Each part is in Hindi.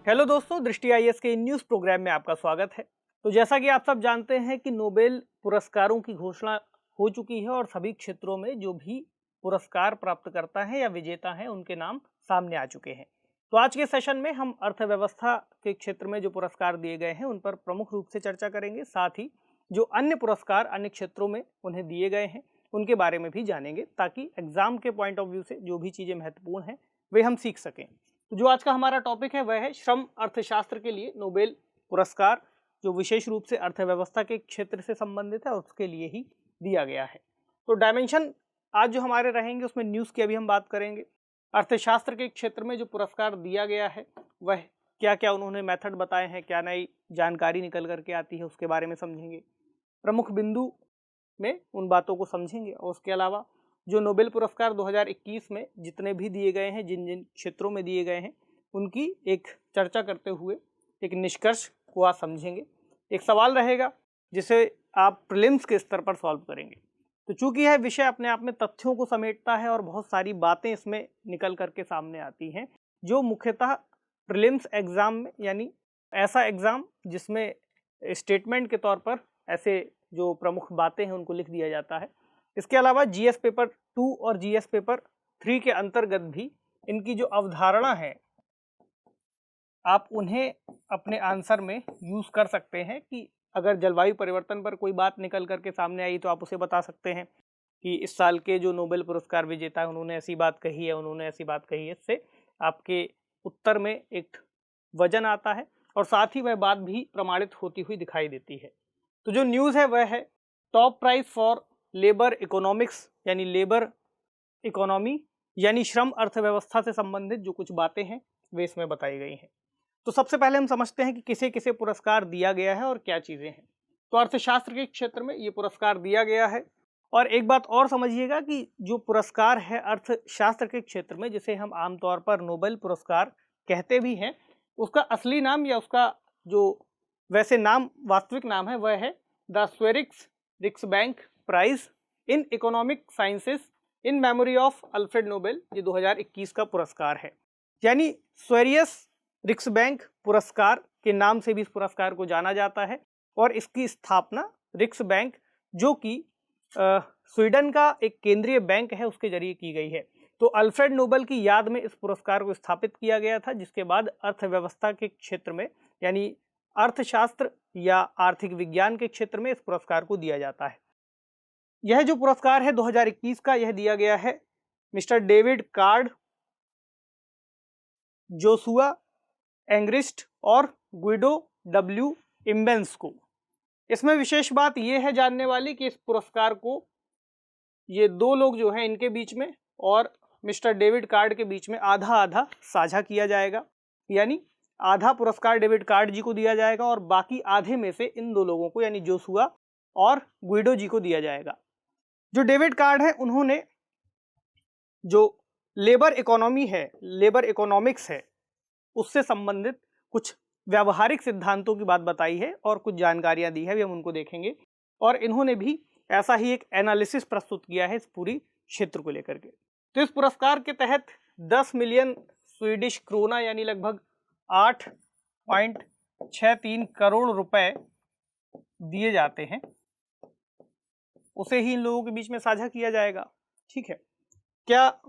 हेलो दोस्तों, दृष्टि आईएएस के न्यूज़ प्रोग्राम में आपका स्वागत है। तो जैसा कि आप सब जानते हैं कि नोबेल पुरस्कारों की घोषणा हो चुकी है और सभी क्षेत्रों में जो भी पुरस्कार प्राप्त करता है या विजेता हैं उनके नाम सामने आ चुके हैं। तो आज के सेशन में हम अर्थव्यवस्था के क्षेत्र में जो पुरस्कार दिए गए हैं उन पर प्रमुख रूप से चर्चा करेंगे। साथ ही जो अन्य पुरस्कार अन्य क्षेत्रों में उन्हें दिए गए हैं उनके बारे में भी जानेंगे, ताकि एग्जाम के पॉइंट ऑफ व्यू से जो भी चीज़ें महत्वपूर्ण हैं वे हम सीख सकें। तो जो आज का हमारा टॉपिक है वह है श्रम अर्थशास्त्र के लिए नोबेल पुरस्कार, जो विशेष रूप से अर्थव्यवस्था के क्षेत्र से संबंधित है और उसके लिए ही दिया गया है। तो डायमेंशन आज जो हमारे रहेंगे उसमें न्यूज़ की अभी हम बात करेंगे। अर्थशास्त्र के क्षेत्र में जो पुरस्कार दिया गया है वह क्या क्या उन्होंने मेथड बताए हैं, क्या नई जानकारी निकल करके आती है उसके बारे में समझेंगे। प्रमुख बिंदु में उन बातों को समझेंगे और उसके अलावा जो नोबेल पुरस्कार 2021 में जितने भी दिए गए हैं, जिन जिन क्षेत्रों में दिए गए हैं उनकी एक चर्चा करते हुए एक निष्कर्ष को आप समझेंगे। एक सवाल रहेगा जिसे आप प्रीलिम्स के स्तर पर सॉल्व करेंगे। तो चूंकि यह विषय अपने आप में तथ्यों को समेटता है और बहुत सारी बातें इसमें निकल करके सामने आती हैं जो मुख्यतः प्रीलिम्स एग्ज़ाम में, यानी ऐसा एग्ज़ाम जिसमें स्टेटमेंट के तौर पर ऐसे जो प्रमुख बातें हैं उनको लिख दिया जाता है। इसके अलावा जीएस पेपर 2 और जीएस पेपर 3 के अंतर्गत भी इनकी जो अवधारणा है आप उन्हें अपने आंसर में यूज़ कर सकते हैं कि अगर जलवायु परिवर्तन पर कोई बात निकल करके सामने आई तो आप उसे बता सकते हैं कि इस साल के जो नोबेल पुरस्कार विजेता है उन्होंने ऐसी बात कही है, उन्होंने ऐसी बात कही है। इससे आपके उत्तर में एक वजन आता है और साथ ही वह बात भी प्रमाणित होती हुई दिखाई देती है। तो जो न्यूज़ है वह है top prize for labour economics, यानी लेबर इकोनॉमी यानी श्रम अर्थव्यवस्था से संबंधित जो कुछ बातें हैं वे इसमें बताई गई हैं। तो सबसे पहले हम समझते हैं कि किसे किसे पुरस्कार दिया गया है और क्या चीज़ें हैं। तो अर्थशास्त्र के क्षेत्र में ये पुरस्कार दिया गया है। और एक बात और समझिएगा कि जो पुरस्कार है अर्थशास्त्र के क्षेत्र में, जिसे हम आमतौर पर नोबेल पुरस्कार कहते भी हैं, उसका असली नाम या उसका जो वैसे नाम वास्तविक नाम है वह है the Sveriges Riksbank prize in economic sciences in memory of Alfred Nobel. ये 2021 का पुरस्कार है। यानी स्वेरियस रिक्सबैंक पुरस्कार के नाम से भी इस पुरस्कार को जाना जाता है और इसकी स्थापना रिक्सबैंक, जो कि स्वीडन का एक केंद्रीय बैंक है, उसके जरिए की गई है। तो अल्फ्रेड नोबेल की याद में इस पुरस्कार को स्थापित किया गया था, जिसके बाद अर्थव्यवस्था के क्षेत्र में यानी अर्थशास्त्र या आर्थिक विज्ञान के क्षेत्र में इस पुरस्कार को दिया जाता है। यह जो पुरस्कार है 2021 का, यह दिया गया है mister David card, Joshua Angrist और गुइडो डब्ल्यू इम्बेंस को। इसमें विशेष बात यह है जानने वाली कि इस पुरस्कार को ये दो लोग जो हैं इनके बीच में और मिस्टर डेविड कार्ड के बीच में आधा आधा साझा किया जाएगा। यानी आधा पुरस्कार डेविड कार्ड जी को दिया जाएगा और बाकी आधे में से इन दो लोगों को यानी जोसुआ और गुइडो जी को दिया जाएगा। जो डेविड कार्ड है उन्होंने जो लेबर इकोनॉमी है, लेबर इकोनॉमिक्स है, उससे संबंधित कुछ व्यावहारिक सिद्धांतों की बात बताई है और कुछ जानकारियां दी है, भी हम उनको देखेंगे। और इन्होंने भी ऐसा ही एक एनालिसिस प्रस्तुत किया है इस पूरी क्षेत्र को लेकर के। तो इस पुरस्कार के तहत 10 मिलियन स्वीडिश क्रोना यानी लगभग 8.63 करोड़ रुपए दिए जाते हैं, उसे ही इन लोगों के बीच में साझा किया जाएगा। ठीक है, क्या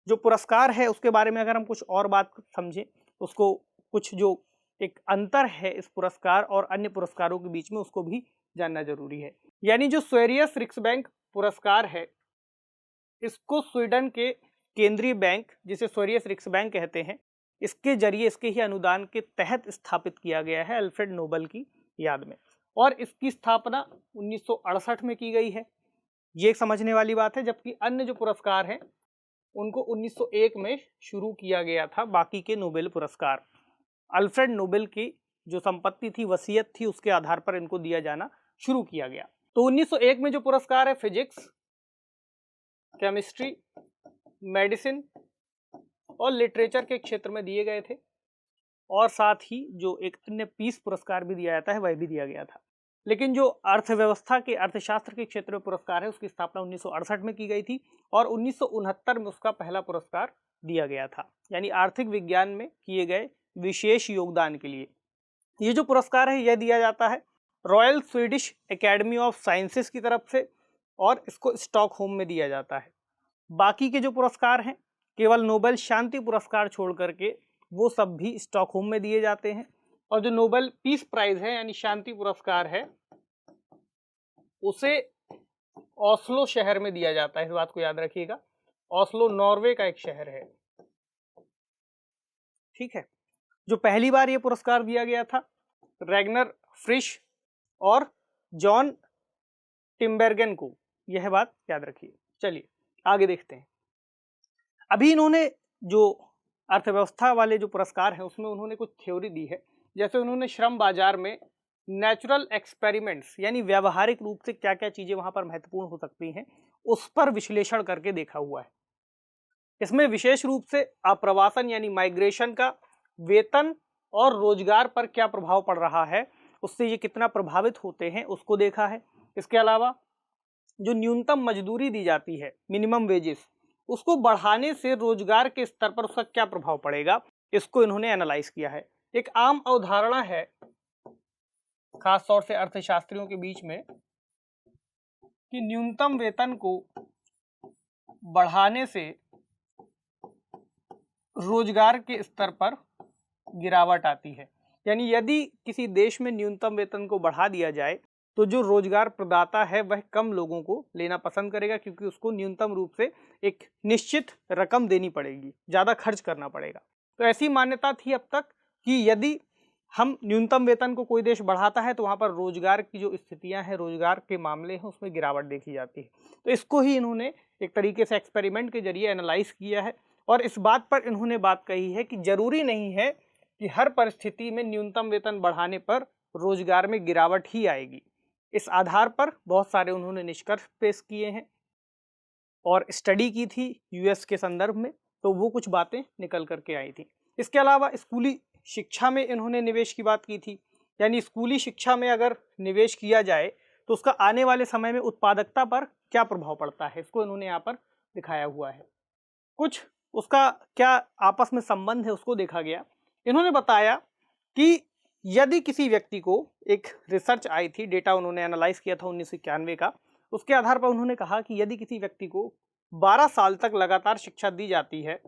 जो पुरस्कार है उसके बारे में अगर हम कुछ और बात समझें, उसको कुछ जो एक अंतर है इस पुरस्कार और अन्य पुरस्कारों के बीच में उसको भी जानना जरूरी है। यानी जो स्वेरियस रिक्सबैंक पुरस्कार है, इसको स्वीडन के केंद्रीय बैंक, जिसे स्वेरियस रिक्सबैंक कहते हैं, इसके जरिए, इसके ही अनुदान के तहत स्थापित किया गया है अल्फ्रेड नोबेल की याद में। और इसकी स्थापना 1968 में की गई है, ये एक समझने वाली बात है। जबकि अन्य जो पुरस्कार हैं उनको 1901 में शुरू किया गया था। बाकी के नोबेल पुरस्कार अल्फ्रेड नोबेल की जो संपत्ति थी, वसीयत थी, उसके आधार पर इनको दिया जाना शुरू किया गया। तो 1901 में जो पुरस्कार है फिजिक्स, केमिस्ट्री, मेडिसिन और लिटरेचर के क्षेत्र में दिए गए थे। और साथ ही जो एक अन्य पीस पुरस्कार भी दिया जाता है वह भी दिया गया था। लेकिन जो अर्थव्यवस्था के, अर्थशास्त्र के क्षेत्र में पुरस्कार है उसकी स्थापना 1968 में की गई थी और 1969 में उसका पहला पुरस्कार दिया गया था। यानी आर्थिक विज्ञान में किए गए विशेष योगदान के लिए। ये जो पुरस्कार है यह दिया जाता है royal Swedish academy of sciences की तरफ से और इसको स्टॉकहोम में दिया जाता है। बाकी के जो पुरस्कार हैं केवल नोबेल शांति पुरस्कार छोड़ करके वो सब भी स्टॉकहोम में दिए जाते हैं। और जो नोबेल पीस प्राइज है यानी शांति पुरस्कार है उसे ओस्लो शहर में दिया जाता है, इस बात को याद रखिएगा। ओस्लो नॉर्वे का एक शहर है, ठीक है। जो पहली बार ये पुरस्कार दिया गया था रैगनर फ्रिश और जॉन टिम्बेर्गन को, यह बात याद रखिए। चलिए आगे देखते हैं। अभी इन्होंने जो अर्थव्यवस्था वाले जो पुरस्कार हैं उसमें उन्होंने कुछ थ्योरी दी है। जैसे उन्होंने श्रम बाजार में नेचुरल एक्सपेरिमेंट्स यानी व्यावहारिक रूप से क्या क्या चीजें वहां पर महत्वपूर्ण हो सकती हैं उस पर विश्लेषण करके देखा हुआ है। इसमें विशेष रूप से आप्रवासन यानी माइग्रेशन का वेतन और रोजगार पर क्या प्रभाव पड़ रहा है, उससे ये कितना प्रभावित होते हैं उसको देखा है। इसके अलावा जो न्यूनतम मजदूरी दी जाती है मिनिमम वेजेस, उसको बढ़ाने से रोजगार के स्तर पर उसका क्या प्रभाव पड़ेगा, इसको इन्होंने एनालाइज किया है। एक आम अवधारणा है खास तौर से अर्थशास्त्रियों के बीच में कि न्यूनतम वेतन को बढ़ाने से रोजगार के स्तर पर गिरावट आती है। यानी यदि किसी देश में न्यूनतम वेतन को बढ़ा दिया जाए तो जो रोजगार प्रदाता है वह कम लोगों को लेना पसंद करेगा, क्योंकि उसको न्यूनतम रूप से एक निश्चित रकम देनी पड़ेगी, ज़्यादा खर्च करना पड़ेगा। तो ऐसी मान्यता थी अब तक कि यदि हम न्यूनतम वेतन को कोई देश बढ़ाता है तो वहाँ पर रोजगार की जो स्थितियाँ हैं, रोजगार के मामले हैं, उसमें गिरावट देखी जाती है। तो इसको ही इन्होंने एक तरीके से एक्सपेरिमेंट के जरिए एनालाइज किया है और इस बात पर इन्होंने बात कही है कि जरूरी नहीं है कि हर परिस्थिति में न्यूनतम वेतन बढ़ाने पर रोजगार में गिरावट ही आएगी। इस आधार पर बहुत सारे उन्होंने निष्कर्ष पेश किए हैं और स्टडी की थी यूएस के संदर्भ में, तो वो कुछ बातें निकल करके आई थी। इसके अलावा स्कूली शिक्षा में इन्होंने निवेश की बात की थी। यानी स्कूली शिक्षा में अगर निवेश किया जाए तो उसका आने वाले समय में उत्पादकता पर क्या प्रभाव पड़ता है, इसको इन्होंने यहाँ पर दिखाया हुआ है। कुछ उसका क्या आपस में संबंध है उसको देखा गया। इन्होंने बताया कि यदि किसी व्यक्ति को, एक रिसर्च आई थी, डेटा उन्होंने एनालाइज किया था 1991 का, उसके आधार पर उन्होंने कहा कि यदि किसी व्यक्ति को 12 साल तक लगातार शिक्षा दी जाती है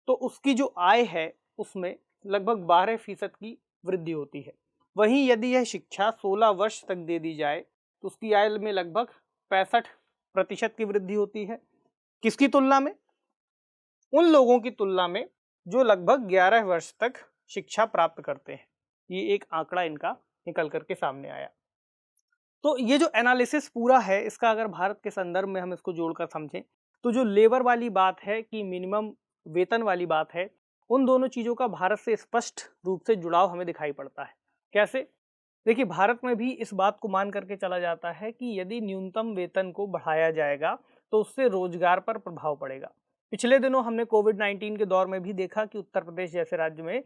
तो उसकी जो आय है उसमें लगभग 12% की वृद्धि होती है। वहीं यदि यह शिक्षा 16 वर्ष तक दे दी जाए तो उसकी आय में लगभग 65% की वृद्धि होती है। किसकी तुलना में? उन लोगों की तुलना में जो लगभग 11 वर्ष तक शिक्षा प्राप्त करते हैं। ये एक आंकड़ा इनका निकल करके सामने आया। तो ये जो एनालिसिस पूरा है इसका अगर भारत के संदर्भ में हम इसको जोड़कर समझें तो जो लेबर वाली बात है कि मिनिमम वेतन वाली बात है, उन दोनों चीज़ों का भारत से स्पष्ट रूप से जुड़ाव हमें दिखाई पड़ता है। कैसे? देखिए, भारत में भी इस बात को मान करके चला जाता है कि यदि न्यूनतम वेतन को बढ़ाया जाएगा तो उससे रोजगार पर प्रभाव पड़ेगा। पिछले दिनों हमने कोविड-19 के दौर में भी देखा कि उत्तर प्रदेश जैसे राज्य में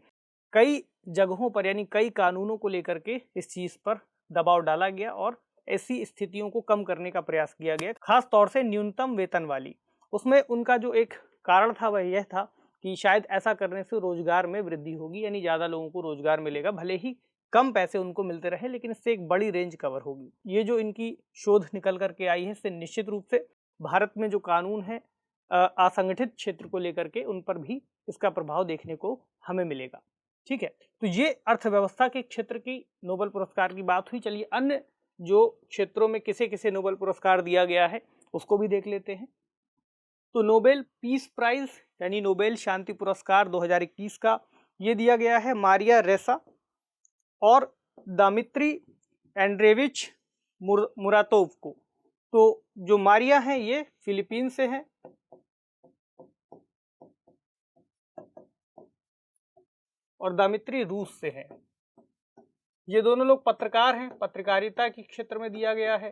कई जगहों पर यानी कई कानूनों को लेकर के इस चीज़ पर दबाव डाला गया और ऐसी स्थितियों को कम करने का प्रयास किया गया, खास तौर से न्यूनतम वेतन वाली। उसमें उनका जो एक कारण था वह यह था कि शायद ऐसा करने से रोजगार में वृद्धि होगी, यानी ज़्यादा लोगों को रोजगार मिलेगा, भले ही कम पैसे उनको मिलते रहे लेकिन इससे एक बड़ी रेंज कवर होगी। ये जो इनकी शोध निकल करके आई है इससे निश्चित रूप से भारत में जो कानून है असंगठित क्षेत्र को लेकर के उन पर भी इसका प्रभाव देखने को हमें मिलेगा। ठीक है, तो ये अर्थव्यवस्था के क्षेत्र की नोबेल पुरस्कार की बात हुई। चलिए अन्य जो क्षेत्रों में किसे किसे नोबेल पुरस्कार दिया गया है उसको भी देख लेते हैं। तो नोबेल पीस प्राइज यानी नोबेल शांति पुरस्कार 2021 का ये दिया गया है मारिया रेसा और दामित्री एंड्रेविच मुरातोव को। तो जो मारिया हैं ये फिलीपीन से हैं और दामित्री रूस से हैं। ये दोनों लोग पत्रकार हैं, पत्रकारिता के क्षेत्र में दिया गया है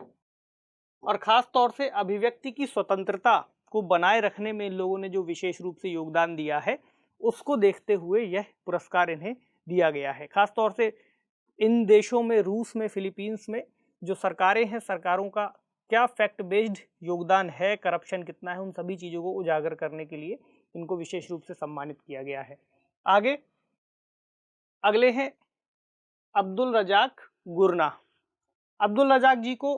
और खास तौर से अभिव्यक्ति की स्वतंत्रता को बनाए रखने में इन लोगों ने जो विशेष रूप से योगदान दिया है उसको देखते हुए यह पुरस्कार इन्हें दिया गया है। खास तौर से इन देशों में, रूस में, फिलीपींस में जो सरकारें हैं, सरकारों का क्या फैक्ट बेस्ड योगदान है, करप्शन कितना है, उन सभी चीज़ों को उजागर करने के लिए इनको विशेष रूप से सम्मानित किया गया है। आगे अगले हैं अब्दुल रजाक गुरना। अब्दुल रजाक जी को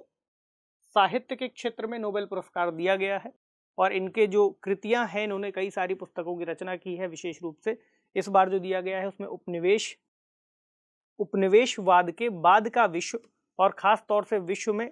साहित्य के क्षेत्र में नोबेल पुरस्कार दिया गया है और इनके जो कृतियां हैं, इन्होंने कई सारी पुस्तकों की रचना की है। विशेष रूप से इस बार जो दिया गया है उसमें उपनिवेशवाद के बाद का विश्व और खास तौर से विश्व में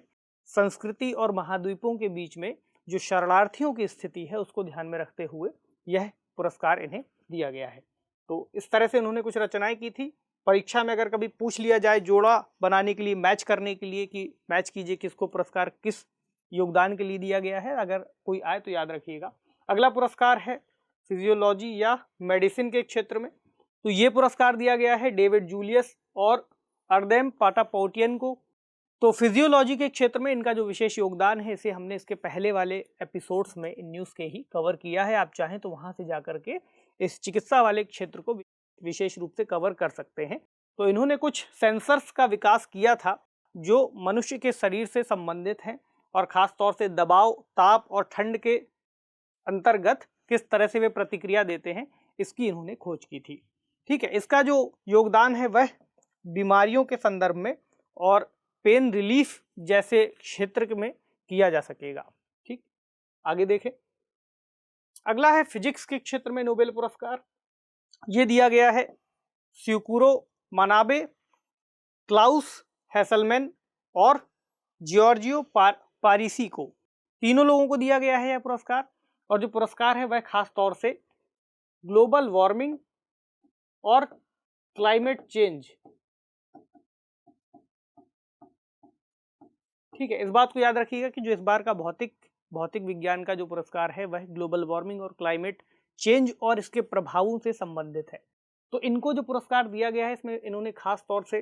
संस्कृति और महाद्वीपों के बीच में जो शरणार्थियों की स्थिति है उसको ध्यान में रखते हुए यह पुरस्कार इन्हें दिया गया है। तो इस तरह से उन्होंने कुछ रचनाएं की थी। परीक्षा में अगर कभी पूछ लिया जाए जोड़ा बनाने के लिए, मैच करने के लिए कि मैच कीजिए किसको पुरस्कार किस योगदान के लिए दिया गया है, अगर कोई आए तो याद रखिएगा। अगला पुरस्कार है फिजियोलॉजी या मेडिसिन के क्षेत्र में। तो ये पुरस्कार दिया गया है डेविड जूलियस और अर्देम पाटापोटियन को। तो फिजियोलॉजी के क्षेत्र में इनका जो विशेष योगदान है इसे हमने इसके पहले वाले एपिसोड्स में इन न्यूज़ के ही कवर किया है। आप चाहें तो वहां से जाकर के इस चिकित्सा वाले क्षेत्र को विशेष रूप से कवर कर सकते हैं। तो इन्होंने कुछ सेंसर्स का विकास किया था जो मनुष्य के शरीर से संबंधित हैं और खास तौर से दबाव, ताप और ठंड के अंतर्गत किस तरह से वे प्रतिक्रिया देते हैं, इसकी इन्होंने खोज की थी। ठीक है, इसका जो योगदान है वह बीमारियों के संदर्भ में और पेन रिलीफ जैसे क्षेत्र में किया जा सकेगा। ठीक, आगे देखें। अगला है फिजिक्स के क्षेत्र में नोबेल पुरस्कार। ये दिया गया है स्यूकुरो मनाबे, क्लाउस हेसलमैन और जियोर्जियो पारिसी को। तीनों लोगों को दिया गया है यह पुरस्कार और जो पुरस्कार है वह खास तौर से ग्लोबल वार्मिंग और क्लाइमेट चेंज, ठीक है, इस बात को याद रखिएगा कि जो इस बार का भौतिक विज्ञान का जो पुरस्कार है वह ग्लोबल वार्मिंग और क्लाइमेट चेंज और इसके प्रभावों से संबंधित है। तो इनको जो पुरस्कार दिया गया है इसमें इन्होंने खास तौर से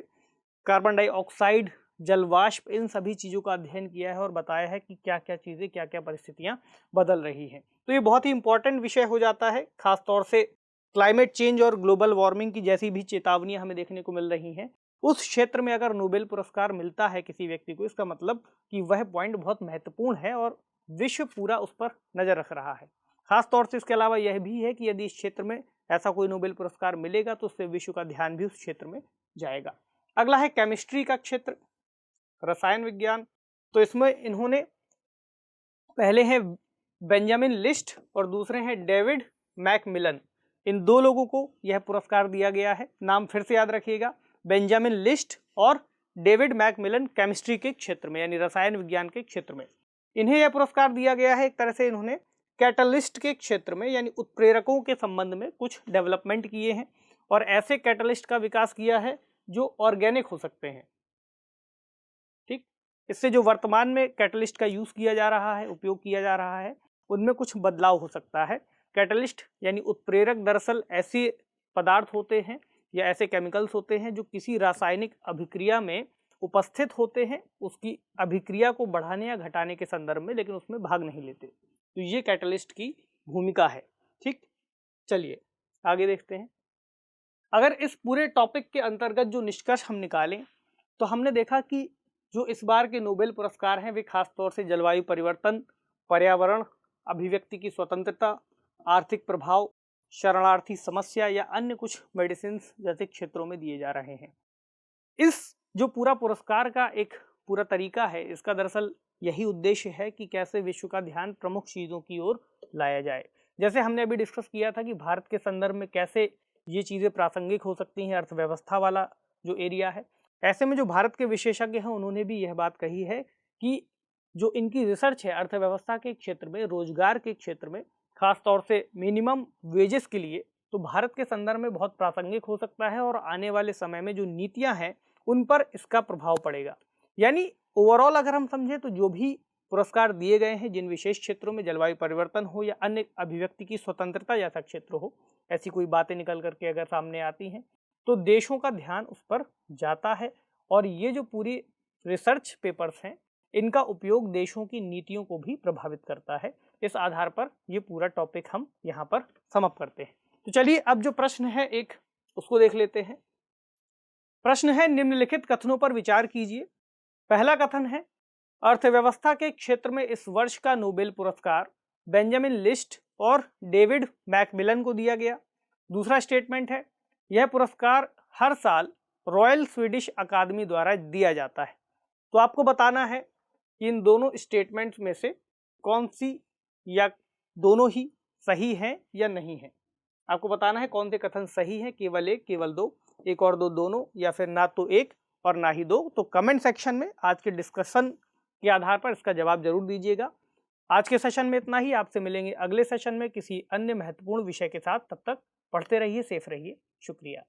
कार्बन डाइऑक्साइड, जलवाष्प, इन सभी चीज़ों का अध्ययन किया है और बताया है कि क्या क्या चीज़ें, क्या क्या परिस्थितियां बदल रही हैं। तो ये बहुत ही इंपॉर्टेंट विषय हो जाता है। खास तौर से क्लाइमेट चेंज और ग्लोबल वार्मिंग की जैसी भी चेतावनियां हमें देखने को मिल रही हैं, उस क्षेत्र में अगर नोबेल पुरस्कार मिलता है किसी व्यक्ति को, इसका मतलब कि वह पॉइंट बहुत महत्वपूर्ण है और विश्व पूरा उस पर नजर रख रहा है। खास तौर से इसके अलावा यह भी है कि यदि इस क्षेत्र में ऐसा कोई नोबेल पुरस्कार मिलेगा तो उससे विश्व का ध्यान भी उस क्षेत्र में जाएगा। अगला है केमिस्ट्री का क्षेत्र, रसायन विज्ञान। तो इसमें इन्होंने पहले हैं बेंजामिन लिस्ट और दूसरे हैं डेविड मैकमिलन। इन दो लोगों को यह पुरस्कार दिया गया है। नाम फिर से याद रखिएगा, बेंजामिन लिस्ट और डेविड मैकमिलन, केमिस्ट्री के क्षेत्र में यानी रसायन विज्ञान के क्षेत्र में इन्हें यह पुरस्कार दिया गया है। एक तरह से इन्होंने कैटलिस्ट के क्षेत्र में यानी उत्प्रेरकों के संबंध में कुछ डेवलपमेंट किए हैं और ऐसे कैटलिस्ट का विकास किया है जो ऑर्गेनिक हो सकते हैं। ठीक, इससे जो वर्तमान में कैटलिस्ट का यूज किया जा रहा है, उपयोग किया जा रहा है, उनमें कुछ बदलाव हो सकता है। कैटलिस्ट यानी उत्प्रेरक दरअसल ऐसे पदार्थ होते हैं या ऐसे केमिकल्स होते हैं जो किसी रासायनिक अभिक्रिया में उपस्थित होते हैं, उसकी अभिक्रिया को बढ़ाने या घटाने के संदर्भ में, लेकिन उसमें भाग नहीं लेते। तो ये कैटलिस्ट की भूमिका है। ठीक, चलिए आगे देखते हैं। अगर इस पूरे टॉपिक के अंतर्गत जो निष्कर्ष हम निकालें तो हमने देखा कि जो इस बार के नोबेल पुरस्कार हैं वे खास तौर से जलवायु परिवर्तन, पर्यावरण, अभिव्यक्ति की स्वतंत्रता, आर्थिक प्रभाव, शरणार्थी समस्या या अन्य कुछ मेडिसिन जैसे क्षेत्रों में दिए जा रहे हैं। इस जो पूरा पुरस्कार का एक पूरा तरीका है, इसका दरअसल यही उद्देश्य है कि कैसे विश्व का ध्यान प्रमुख चीज़ों की ओर लाया जाए। जैसे हमने अभी डिस्कस किया था कि भारत के संदर्भ में कैसे ये चीज़ें प्रासंगिक हो सकती हैं, अर्थव्यवस्था वाला जो एरिया है, ऐसे में जो भारत के विशेषज्ञ हैं उन्होंने भी यह बात कही है कि जो इनकी रिसर्च है अर्थव्यवस्था के क्षेत्र में, रोजगार के क्षेत्र में, खास तौर से मिनिमम वेजेस के लिए, तो भारत के संदर्भ में बहुत प्रासंगिक हो सकता है और आने वाले समय में जो नीतियां हैं उन पर इसका प्रभाव पड़ेगा। यानी ओवरऑल अगर हम समझें तो जो भी पुरस्कार दिए गए हैं, जिन विशेष क्षेत्रों में जलवायु परिवर्तन हो या अन्य अभिव्यक्ति की स्वतंत्रता जैसा क्षेत्र हो, ऐसी कोई बातें निकल करके अगर सामने आती हैं तो देशों का ध्यान उस पर जाता है और ये जो पूरी रिसर्च पेपर्स हैं इनका उपयोग देशों की नीतियों को भी प्रभावित करता है। इस आधार पर ये पूरा टॉपिक हम यहाँ पर समाप्त करते हैं। तो चलिए अब जो प्रश्न है एक उसको देख लेते हैं। प्रश्न है, निम्नलिखित कथनों पर विचार कीजिए। पहला कथन है, अर्थव्यवस्था के क्षेत्र में इस वर्ष का नोबेल पुरस्कार बेंजामिन लिस्ट और डेविड मैकमिलन को दिया गया। दूसरा स्टेटमेंट है, यह पुरस्कार हर साल रॉयल स्वीडिश अकादमी द्वारा दिया जाता है। तो आपको बताना है कि इन दोनों स्टेटमेंट्स में से कौन सी या दोनों ही सही हैं या नहीं है। आपको बताना है कौन से कथन सही है, केवल एक, केवल दो, एक और दो, दोनों, या फिर ना तो एक और ना ही दो। तो कमेंट सेक्शन में आज के डिस्कशन के आधार पर इसका जवाब जरूर दीजिएगा। आज के सेशन में इतना ही। आपसे मिलेंगे अगले सेशन में किसी अन्य महत्वपूर्ण विषय के साथ। तब तक पढ़ते रहिए, सेफ रहिए। शुक्रिया।